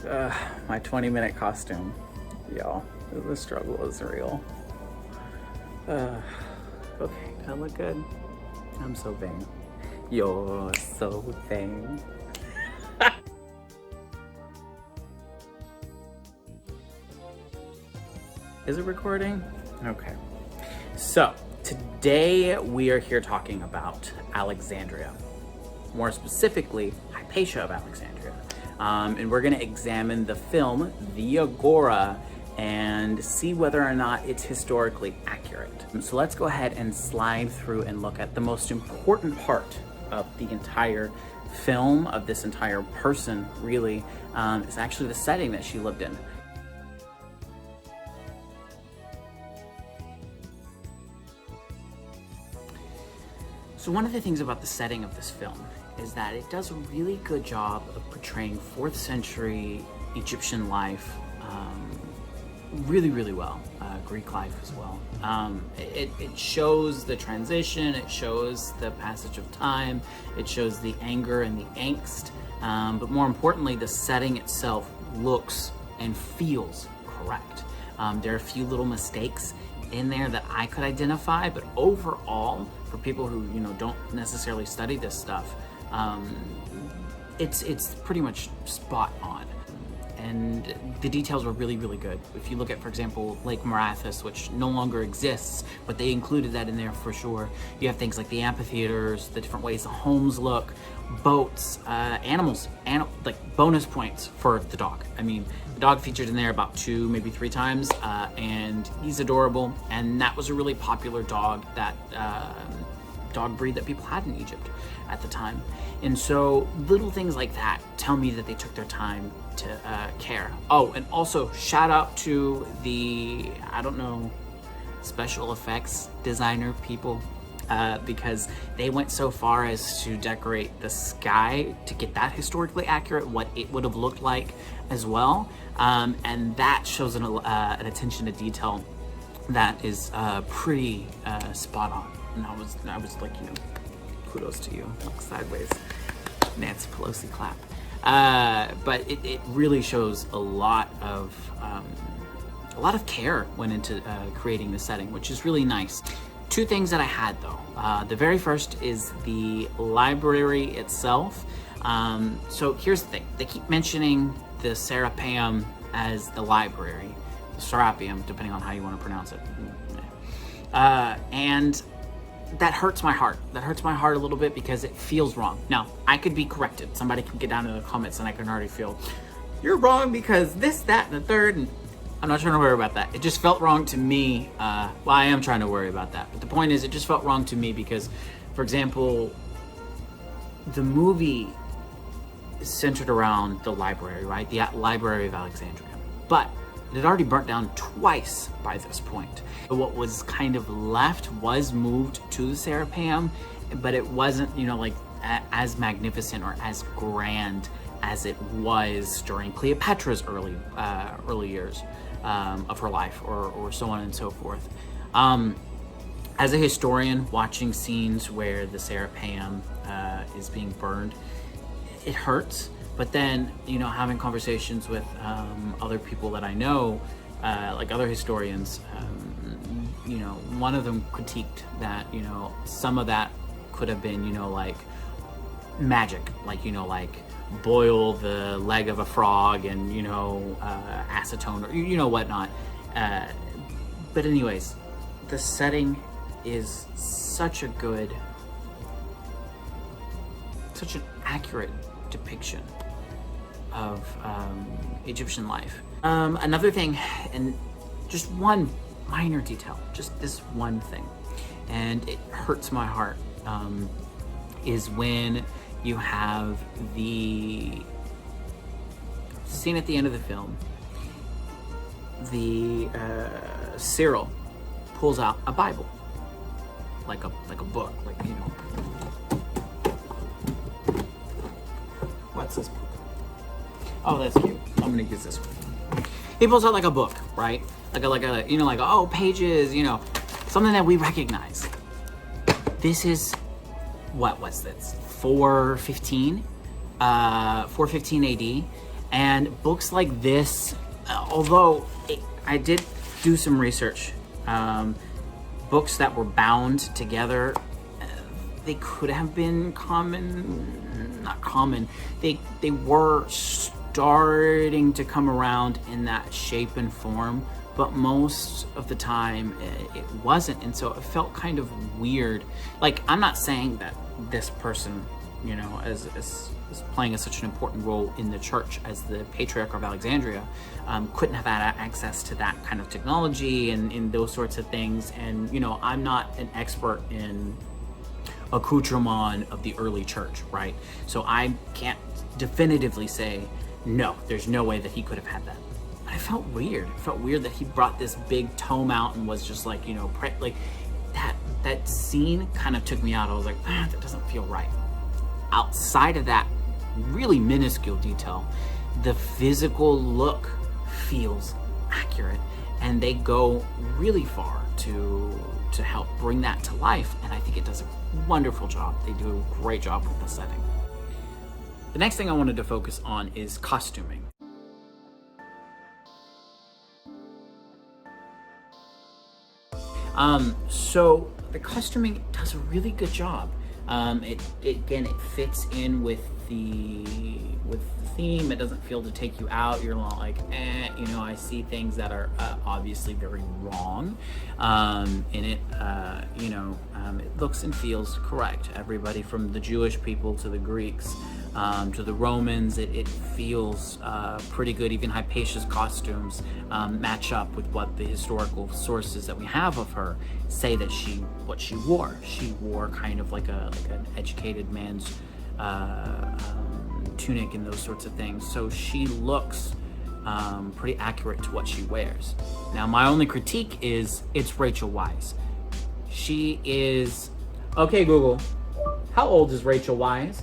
My 20-minute costume. Y'all, the struggle is real. Okay, do I look good? I'm so vain. You're so vain. Is it recording? Okay. So, today we are here talking about Alexandria. More specifically, Hypatia of Alexandria. And we're going to examine the film, the Agora, and see whether or not it's historically accurate. So let's go ahead and slide through and look at the most important part of the entire film, of this entire person, really, is actually the setting that she lived in. So one of the things about the setting of this film is that it does a really good job of portraying 4th century Egyptian life really well, Greek life as well. It shows the transition, it shows the passage of time, it shows the anger and the angst, but more importantly, the setting itself looks and feels correct. There are a few little mistakes in there that I could identify, but overall, for people who don't necessarily study this stuff, it's pretty much spot on. And the details were really good. If you look at, for example, Lake Marathas, which no longer exists, but they included that in there for sure. You have things like the amphitheaters, the different ways the homes look, boats, animals, like bonus points for the dog. I mean, the dog featured in there about 2, maybe 3 times, and he's adorable. And that was a really popular dog, that dog breed that people had in Egypt at the time. And so little things like that tell me that they took their time to care. Oh, and also shout out to the, special effects designer people, because they went so far as to decorate the sky to get that historically accurate, what it would have looked like as well. And that shows an attention to detail that is pretty spot on. And I was like, kudos to you. Look sideways, Nancy Pelosi clap. But it really shows a lot of care went into creating the setting, which is really nice. 2 things that I had though. The very first is the library itself. So here's the thing: they keep mentioning the Serapeum as the library, Serapeum, depending on how you want to pronounce it, and that hurts my heart. That hurts my heart a little bit because it feels wrong. Now, I could be corrected. Somebody can get down in the comments and I can already feel, you're wrong because this, that, and the third, and I'm not trying to worry about that. It just felt wrong to me. Well, I am trying to worry about that. But the point is, it just felt wrong to me because, for example, the movie is centered around the library, right? The Library of Alexandria. But it had already burnt down twice by this point. What was kind of left was moved to the Serapeum, but it wasn't, like as magnificent or as grand as it was during Cleopatra's early years of her life, or so on and so forth. As a historian, watching scenes where the Serapeum is being burned, it hurts. But then, having conversations with other people that I know, like other historians, one of them critiqued that, some of that could have been, like magic, like, boil the leg of a frog and, acetone or, whatnot. But anyways, the setting is such an accurate depiction of Egyptian life. Another thing, and just one minor detail, just this one thing, and it hurts my heart, is when you have the scene at the end of the film. The Cyril pulls out a Bible, like a book, What's this book? Oh, that's cute. I'm gonna use this one. He pulls out like a book, right? Like pages, something that we recognize. This is, what was this? 415 AD. And books like this, although I did do some research, books that were bound together, they could have been not common. They were starting to come around in that shape and form, but most of the time it wasn't. And so it felt kind of weird. Like, I'm not saying that this person, you know, as playing such an important role in the church as the Patriarch of Alexandria, couldn't have had access to that kind of technology and in those sorts of things. And, you know, I'm not an expert in accoutrement of the early church, right? So I can't definitively say, no, there's no way that he could have had that. But it felt weird. It felt weird that he brought this big tome out and was just like, you know, like that scene kind of took me out. I was like, that doesn't feel right. Outside of that really minuscule detail, the physical look feels accurate, and they go really far to help bring that to life. And I think it does a wonderful job. They do a great job with the setting. The next thing I wanted to focus on is costuming. So the costuming does a really good job. It fits in with the theme. It doesn't feel to take you out. You're not like, you know, I see things that are obviously very wrong in it. You know, it looks and feels correct. Everybody from the Jewish people to the Greeks to the Romans, it feels pretty good. Even Hypatia's costumes match up with what the historical sources that we have of her say that what she wore. She wore kind of like an educated man's tunic and those sorts of things. So she looks pretty accurate to what she wears. Now, my only critique is it's Rachel Weisz. She is, okay, Google, how old is Rachel Weisz?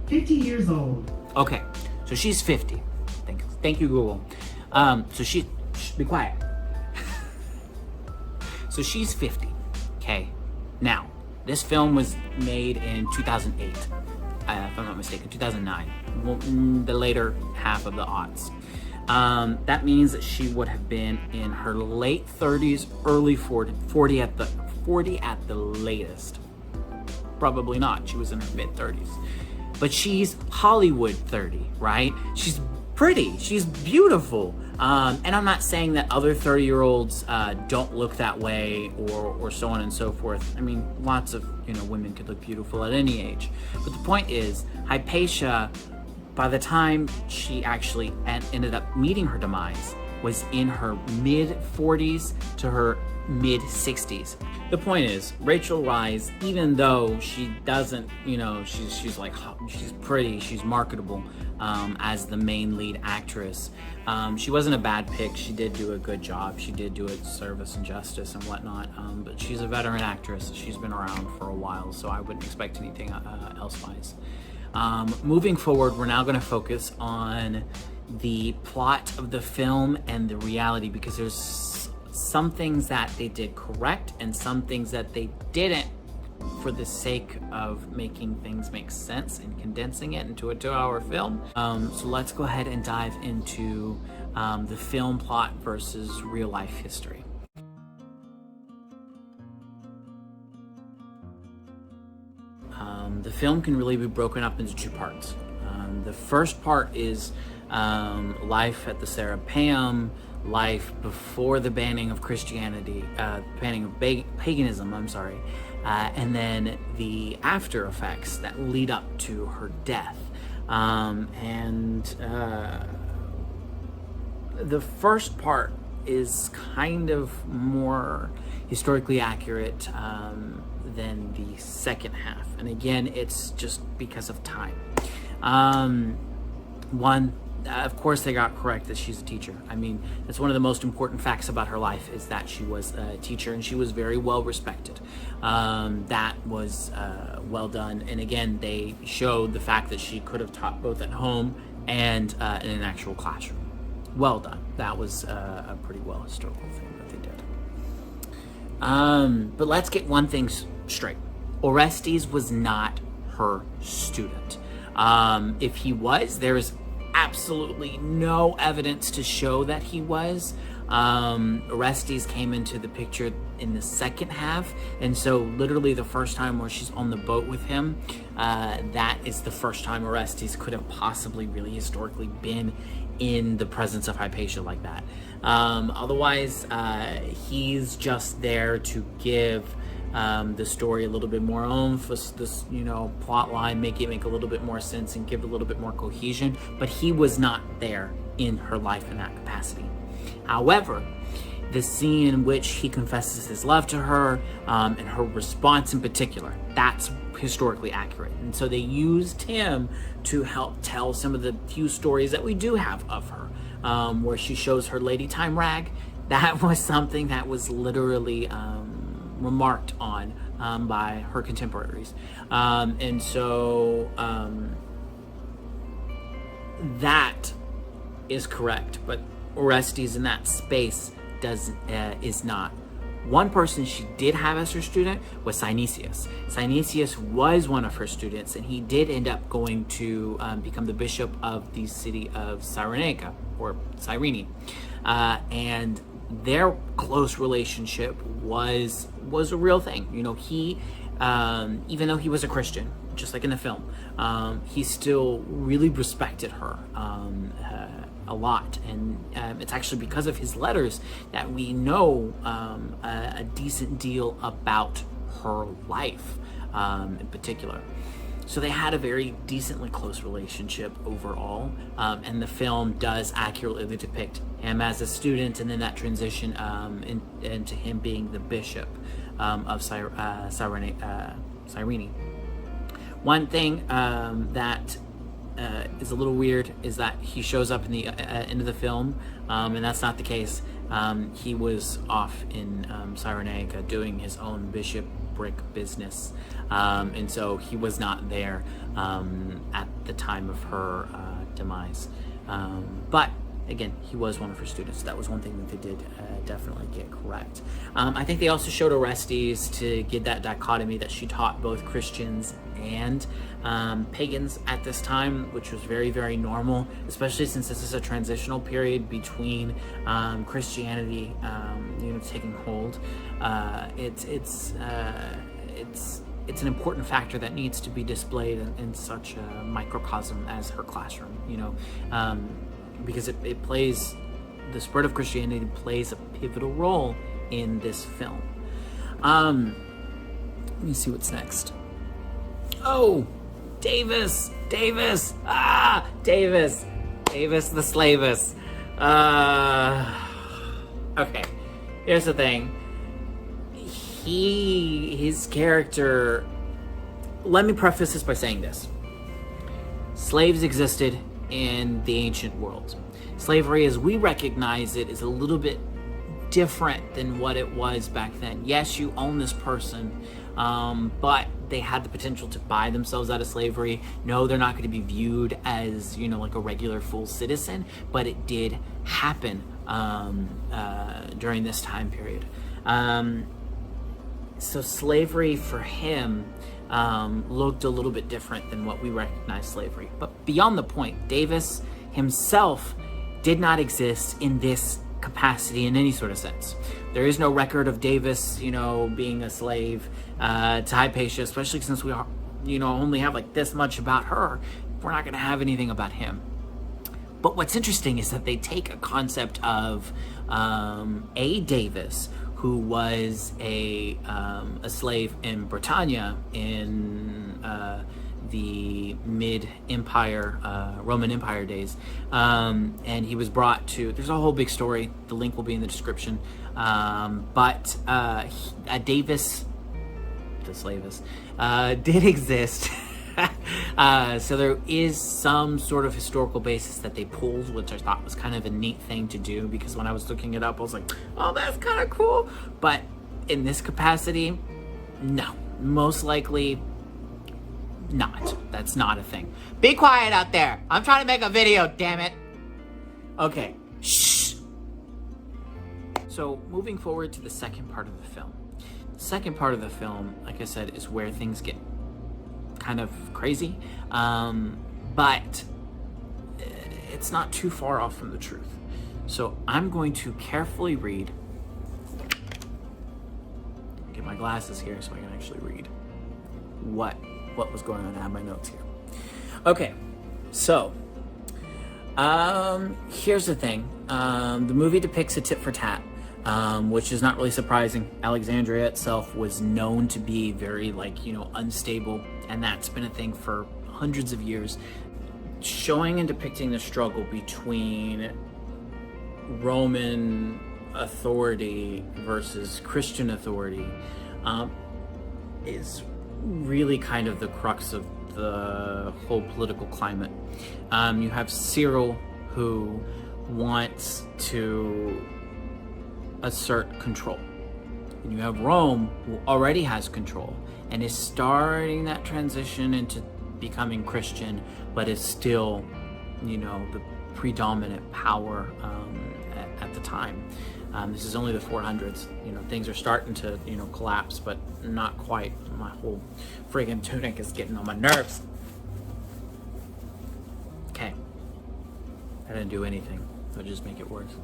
50 years old. Okay, so she's 50. Thank you, Google. So be quiet. So she's 50, okay? Now, this film was made in 2008, if I'm not mistaken, 2009, the later half of the aughts. That means that she would have been in her late 30s, early 40 at the latest. Probably not, she was in her mid 30s. But she's Hollywood 30, right? She's pretty, she's beautiful. And I'm not saying that other 30-year-olds don't look that way or so on and so forth. I mean, lots of, you know, women could look beautiful at any age. But the point is, Hypatia, by the time she actually ended up meeting her demise, was in her mid-40s to her mid-60s. The point is, Rachel Weisz, even though she doesn't, you know, she's like, she's pretty, she's marketable as the main lead actress, she wasn't a bad pick. She did do a good job. She did do it service and justice and whatnot, but she's a veteran actress. She's been around for a while, so I wouldn't expect anything else-wise. Moving forward, we're now going to focus on the plot of the film and the reality, because there's some things that they did correct and some things that they didn't, for the sake of making things make sense and condensing it into a 2-hour film. So let's go ahead and dive into the film plot versus real life history. The film can really be broken up into 2 parts. The first part is life at the Serapeum, life before the banning of Christianity, banning of paganism, and then the after effects that lead up to her death. The first part is kind of more historically accurate than the second half. And again, it's just because of time. Of course, they got correct that she's a teacher. I mean, that's one of the most important facts about her life, is that she was a teacher and she was very well respected. That was well done. And again, they showed the fact that she could have taught both at home and in an actual classroom. Well done. That was a pretty well historical thing that they did. But let's get one thing straight. Orestes was not her student. If he was, there's absolutely no evidence to show that he was. Orestes came into the picture in the second half, and so literally the first time where she's on the boat with him, that is the first time Orestes could have possibly really historically been in the presence of Hypatia like that. Otherwise, he's just there to give the story a little bit more oomph, this plot line, make a little bit more sense and give a little bit more cohesion, but he was not there in her life in that capacity. However, the scene in which he confesses his love to her, and her response in particular, that's historically accurate. And so they used him to help tell some of the few stories that we do have of her, where she shows her lady time rag. That was something that was literally remarked on by her contemporaries. And so that is correct, but Orestes in that space is not. One person she did have as her student was Synesius. Synesius was one of her students, and he did end up going to become the bishop of the city of Cyrenaica, or Cyrene. And their close relationship was a real thing. He, even though he was a Christian, just like in the film, he still really respected her a lot, and it's actually because of his letters that we know a decent deal about her life in particular. So they had a very decently close relationship overall, and the film does accurately depict him as a student, and then that transition into him being the bishop of Cyrene. One thing that is a little weird is that he shows up in the end of the film, and that's not the case. He was off in Cyrenaica doing his own bishopric business, and so he was not there at the time of her demise. But again, he was one of her students. That was one thing that they did definitely get correct. I think they also showed Orestes to get that dichotomy that she taught both Christians and pagans at this time, which was very, very normal, especially since this is a transitional period between Christianity, taking hold. It's an important factor that needs to be displayed in such a microcosm as her classroom, because it plays, the spread of Christianity plays a pivotal role in this film. Let me see what's next. Oh, Davus the Slavus. Okay, here's the thing. His character, let me preface this by saying this. Slaves existed in the ancient world. Slavery as we recognize it is a little bit different than what it was back then. Yes, you own this person, but they had the potential to buy themselves out of slavery. No, they're not going to be viewed as, like a regular full citizen, but it did happen during this time period. So slavery for him looked a little bit different than what we recognize slavery. But beyond the point, Davus himself did not exist in this capacity in any sort of sense. There is no record of Davus, being a slave to Hypatia, especially since we are, only have this much about her. We're not going to have anything about him. But what's interesting is that they take a concept of a Davus who was a slave in Britannia in the mid-Empire, Roman Empire days. And he was brought to, there's a whole big story, the link will be in the description. But Davus the Slavus did exist. So there is some sort of historical basis that they pulled, which I thought was kind of a neat thing to do, because when I was looking it up, I was like, oh, that's kind of cool. But in this capacity, no, most likely not. That's not a thing. Be quiet out there. I'm trying to make a video, damn it. Okay, shh. So moving forward to the second part of the film. The second part of the film, like I said, is where things get kind of crazy, but it's not too far off from the truth. So I'm going to carefully read. Get my glasses here so I can actually read what was going on. I have my notes here. Okay, so here's the thing. The movie depicts a tit for tat, which is not really surprising. Alexandria itself was known to be very, unstable, and that's been a thing for hundreds of years. Showing and depicting the struggle between Roman authority versus Christian authority is really kind of the crux of the whole political climate. You have Cyril, who wants to assert control. And you have Rome, who already has control and is starting that transition into becoming Christian, but is still, the predominant power at the time. This is only the 400s. Things are starting to, collapse, but not quite. My whole friggin' tunic is getting on my nerves. Okay. I didn't do anything. I'll just make it worse.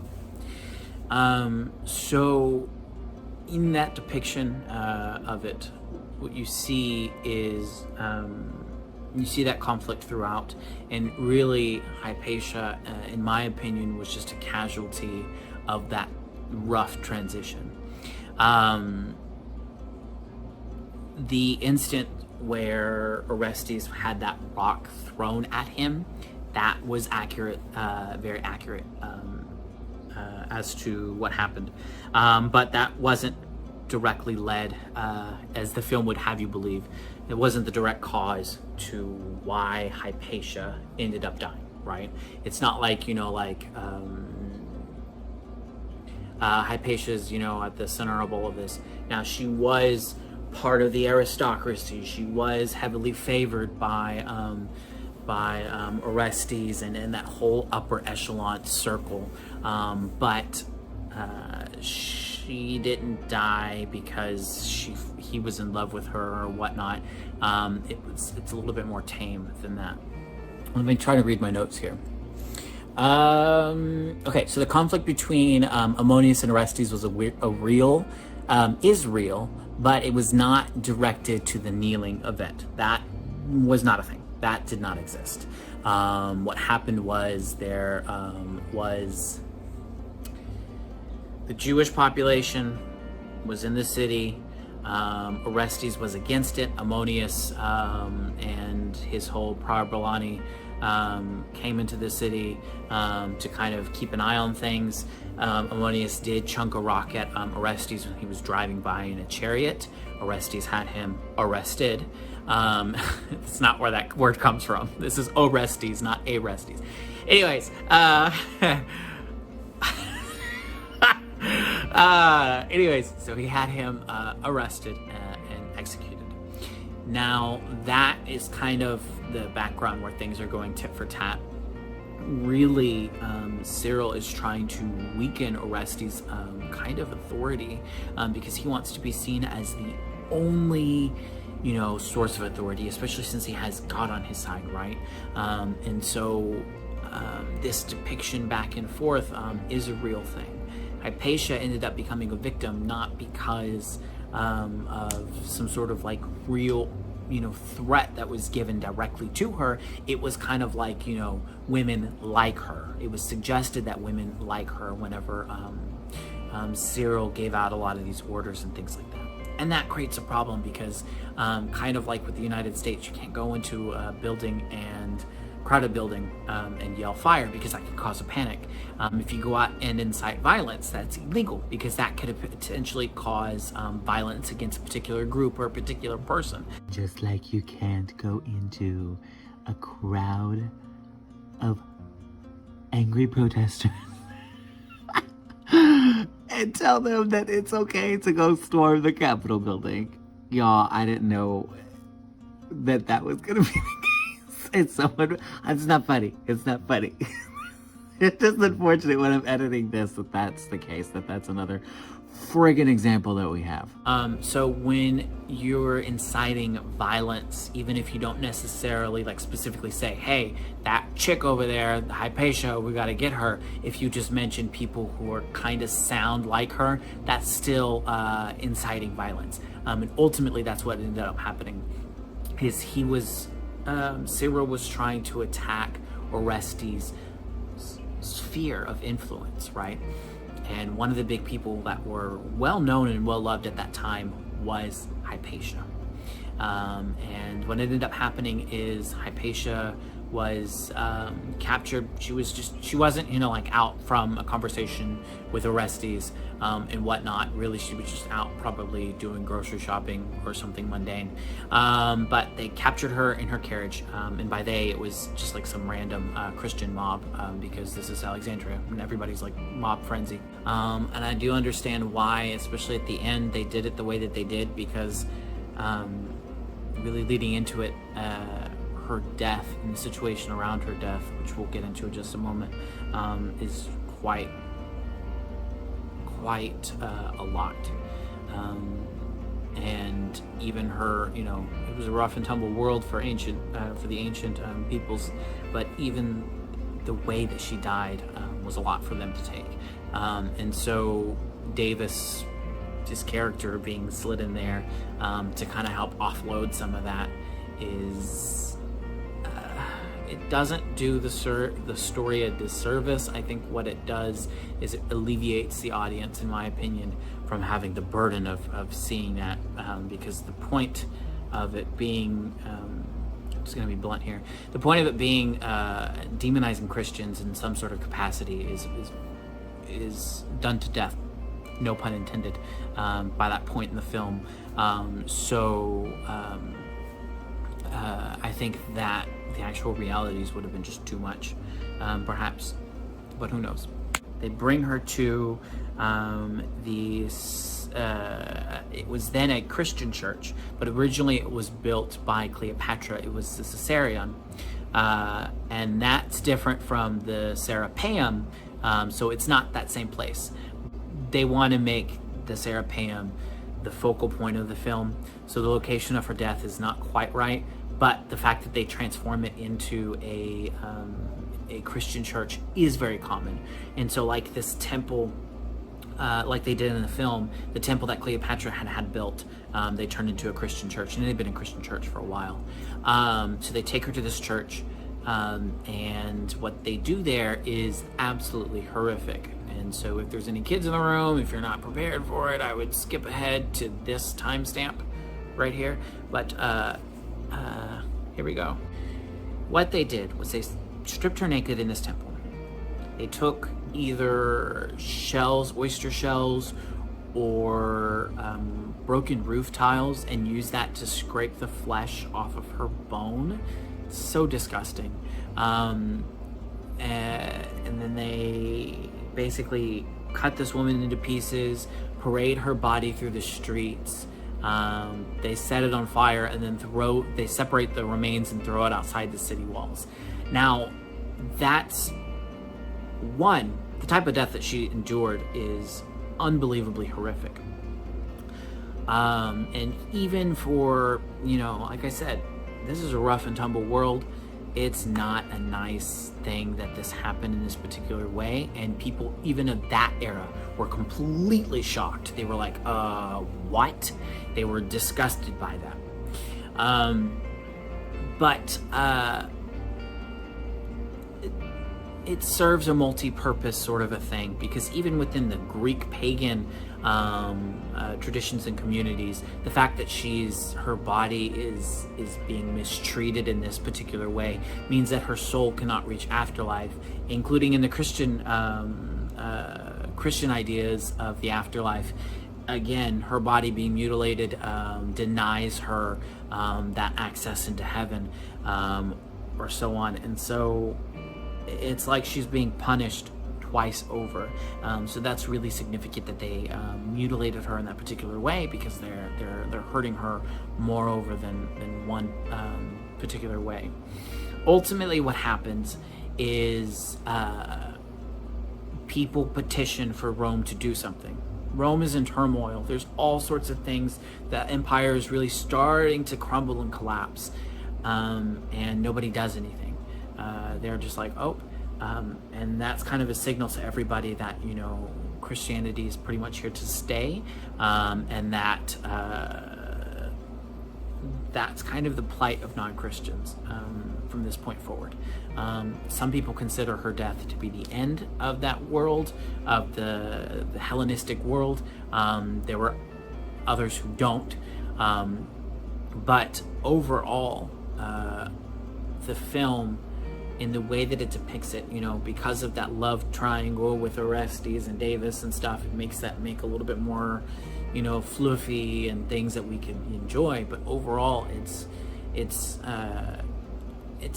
So in that depiction of it, what you see is you see that conflict throughout, and really Hypatia, in my opinion, was just a casualty of that rough transition. The instant where Orestes had that rock thrown at him, that was accurate, very accurate as to what happened. But that wasn't directly led, as the film would have you believe. It wasn't the direct cause to why Hypatia ended up dying, right? It's not like, Hypatia's, at the center of all of this. Now, she was part of the aristocracy. She was heavily favored by Orestes and that whole upper echelon circle. But she didn't die because he was in love with her or whatnot. It's a little bit more tame than that. Let me try to read my notes here. Okay, so the conflict between Ammonius and Orestes was is real, but it was not directed to the kneeling event. That was not a thing. That did not exist. What happened was there was the Jewish population was in the city. Orestes was against it. Ammonius and his whole Parabolani came into the city to kind of keep an eye on things. Ammonius did chunk a rock at Orestes when he was driving by in a chariot. Orestes had him arrested. It's not where that word comes from. This is Orestes, not Arestes. Anyways, so he had him arrested and executed. Now, that is kind of the background where things are going tit for tat. Really, Cyril is trying to weaken Orestes' kind of authority because he wants to be seen as the only, source of authority, especially since he has God on his side, right? And so this depiction back and forth is a real thing. Hypatia ended up becoming a victim not because of some sort of real threat that was given directly to her. It was kind of like women like her. It was suggested that women like her whenever Cyril gave out a lot of these orders and things like that. And that creates a problem because kind of like with the United States, you can't go into a building and crowded building and yell fire because that could cause a panic. If you go out and incite violence, that's illegal because that could potentially cause violence against a particular group or a particular person. Just like you can't go into a crowd of angry protesters and tell them that it's okay to go storm the Capitol building. Y'all, I didn't know that was gonna be the case. It's not funny. It's not funny. It's just unfortunate when I'm editing this that's the case, that's another friggin' example that we have. So when you're inciting violence, even if you don't necessarily like specifically say, hey, that chick over there, the Hypatia, we got to get her. If you just mention people who are kind of sound like her, that's still inciting violence. And ultimately that's what ended up happening. Cyril was trying to attack Orestes' sphere of influence, right? And one of the big people that were well known and well loved at that time was Hypatia. And what ended up happening is Hypatia was captured. She wasn't, like out from a conversation with Orestes and whatnot. Really, she was just out probably doing grocery shopping or something mundane. But they captured her in her carriage. And by they, it was just like some random Christian mob because this is Alexandria and everybody's like mob frenzy. And I do understand why, especially at the end, they did it the way that they did because really leading into it, her death and the situation around her death, which we'll get into in just a moment, is quite a lot. And even her, it was a rough and tumble world for the ancient peoples, but even the way that she died was a lot for them to take. And so Davus, his character being slid in there to kind of help offload some of that, it doesn't do the story a disservice. I think what it does is it alleviates the audience, in my opinion, from having the burden of seeing that, because the point of it being, I'm just going to be blunt here, the point of it being demonizing Christians in some sort of capacity is done to death, no pun intended, by that point in the film. I think that the actual realities would have been just too much, perhaps, but who knows. They bring her to it was then a Christian church, but originally it was built by Cleopatra. It was the Caesarion, and that's different from the Serapeum, so it's not that same place. They want to make the Serapeum the focal point of the film, so the location of her death is not quite right, but the fact that they transform it into a Christian church is very common. And so like this temple, like they did in the film, the temple that Cleopatra had built, they turned into a Christian church, and they've been in Christian church for a while. So they take her to this church, and what they do there is absolutely horrific. And so if there's any kids in the room, if you're not prepared for it, I would skip ahead to this timestamp right here. But here we go. What they did was they stripped her naked in this temple. They took either shells, oyster shells, or broken roof tiles and used that to scrape the flesh off of her bone. It's so disgusting. And then they basically cut this woman into pieces, parade her body through the streets. They set it on fire and then they separate the remains and throw it outside the city walls. Now, that's the type of death that she endured is unbelievably horrific. And even for, like I said, this is a rough and tumble world. It's not a nice thing that this happened in this particular way, and people even of that era were completely shocked. They were like, what? They were disgusted by that. But it serves a multi-purpose sort of a thing, because even within the Greek pagan traditions and communities, the fact that her body is being mistreated in this particular way means that her soul cannot reach afterlife, including in the Christian ideas of the afterlife. Again, her body being mutilated denies her that access into heaven, or so on. And so it's like she's being punished twice over. So that's really significant that they mutilated her in that particular way, because they're hurting her moreover than one particular way. Ultimately, what happens is people petition for Rome to do something. Rome is in turmoil. There's all sorts of things. The empire is really starting to crumble and collapse, and nobody does anything. They're just like, oh, and that's kind of a signal to everybody that, you know, Christianity is pretty much here to stay, and that that's kind of the plight of non-Christians from this point forward. Some people consider her death to be the end of that world, of the Hellenistic world. There were others who don't. But overall, the film, in the way that it depicts it, you know, because of that love triangle with Orestes and Davus and stuff, it makes that make a little bit more, you know, fluffy and things that we can enjoy. But overall, it's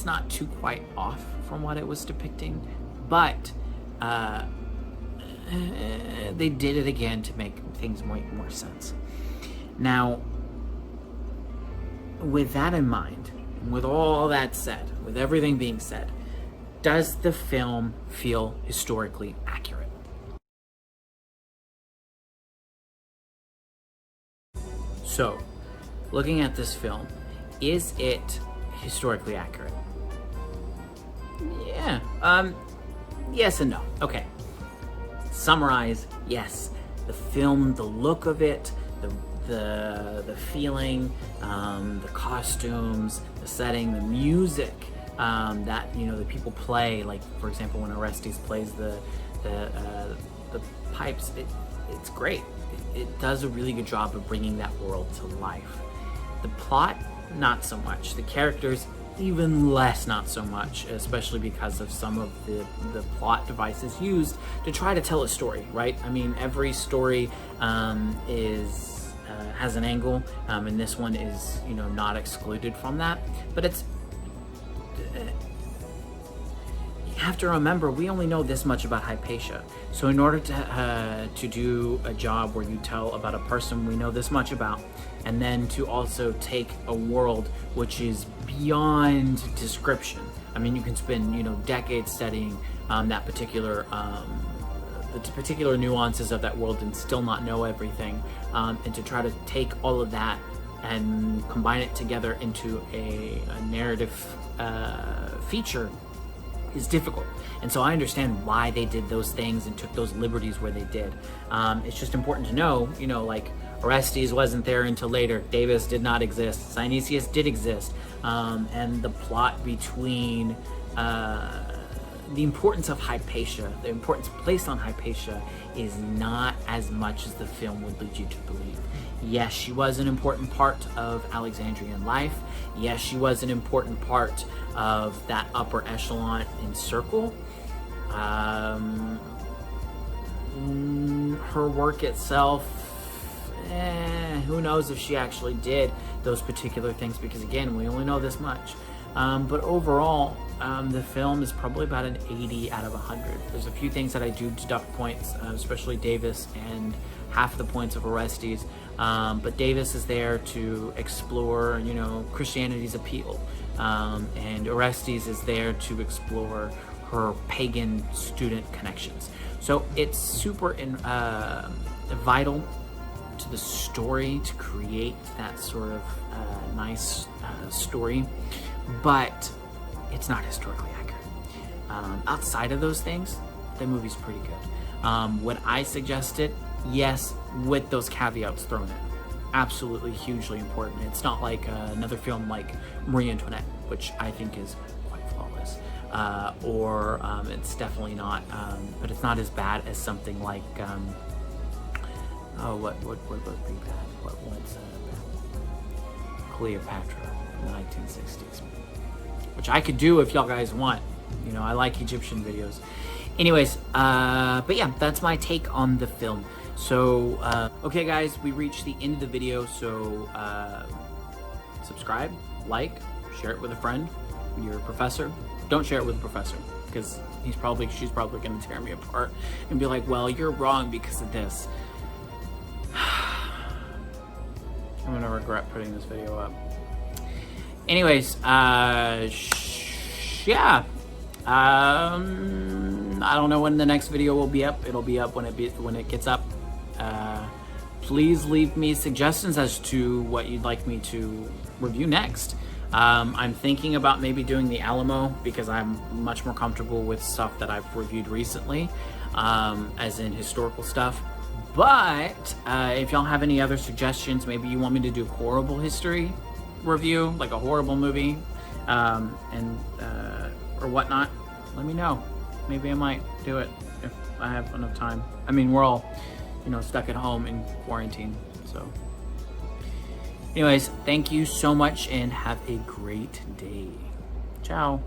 not too quite off from what it was depicting, but they did it again to make things make more sense. Now, with that in mind, with all that said, with everything being said, does the film feel historically accurate? So, looking at this film, is it historically accurate? Yeah. Yes and no. Okay. Summarize, yes. The film, the look of it, the feeling, the costumes, the setting, the music that, you know, the people play. Like, for example, when Orestes plays the pipes, it's great. It does a really good job of bringing that world to life. The plot, not so much. The characters, even less, not so much, especially because of some of the plot devices used to try to tell a story, right? I mean, every story has an angle, and this one is, you know, not excluded from that. But it's you have to remember, we only know this much about Hypatia. So in order to do a job where you tell about a person we know this much about, and then to also take a world which is beyond description. I mean, you can spend, you know, decades studying that particular the particular nuances of that world and still not know everything, and to try to take all of that and combine it together into a narrative feature is difficult. And so I understand why they did those things and took those liberties where they did. It's just important to know, you know, like, Orestes wasn't there until later. Davus did not exist. Synesius did exist. And the plot between the importance of Hypatia, the importance placed on Hypatia, is not as much as the film would lead you to believe. Yes, she was an important part of Alexandrian life. Yes, she was an important part of that upper echelon in Circle. Her work itself, who knows if she actually did those particular things, because again, we only know this much. But overall, the film is probably about an 80 out of 100. There's a few things that I do deduct points, especially Davus and half the points of Orestes. But Davus is there to explore, you know, Christianity's appeal. And Orestes is there to explore her pagan student connections. So it's super vital to the story to create that sort of nice story, but it's not historically accurate. Outside of those things, the movie's pretty good. Would I suggest it? Yes, with those caveats thrown in. Absolutely hugely important. It's not like another film like Marie Antoinette, which I think is quite flawless. Or it's definitely not, but it's not as bad as something like, what was pretty bad? What was Cleopatra in the 1960s? Which I could do if y'all guys want. You know, I like Egyptian videos. Anyways, but yeah, that's my take on the film. So, okay guys, we reached the end of the video, so subscribe, like, share it with a friend, your professor. Don't share it with a professor, because she's probably going to tear me apart and be like, well, you're wrong because of this. I'm going to regret putting this video up. Anyways, yeah. I don't know when the next video will be up. It'll be up when it gets up. please leave me suggestions as to what you'd like me to review next. I'm thinking about maybe doing the Alamo because I'm much more comfortable with stuff that I've reviewed recently, as in historical stuff. But if y'all have any other suggestions, maybe you want me to do horrible history review, like a horrible movie, or whatnot, let me know. Maybe I might do it if I have enough time. I mean, we're all, stuck at home in quarantine, so. Anyways, thank you so much and have a great day. Ciao.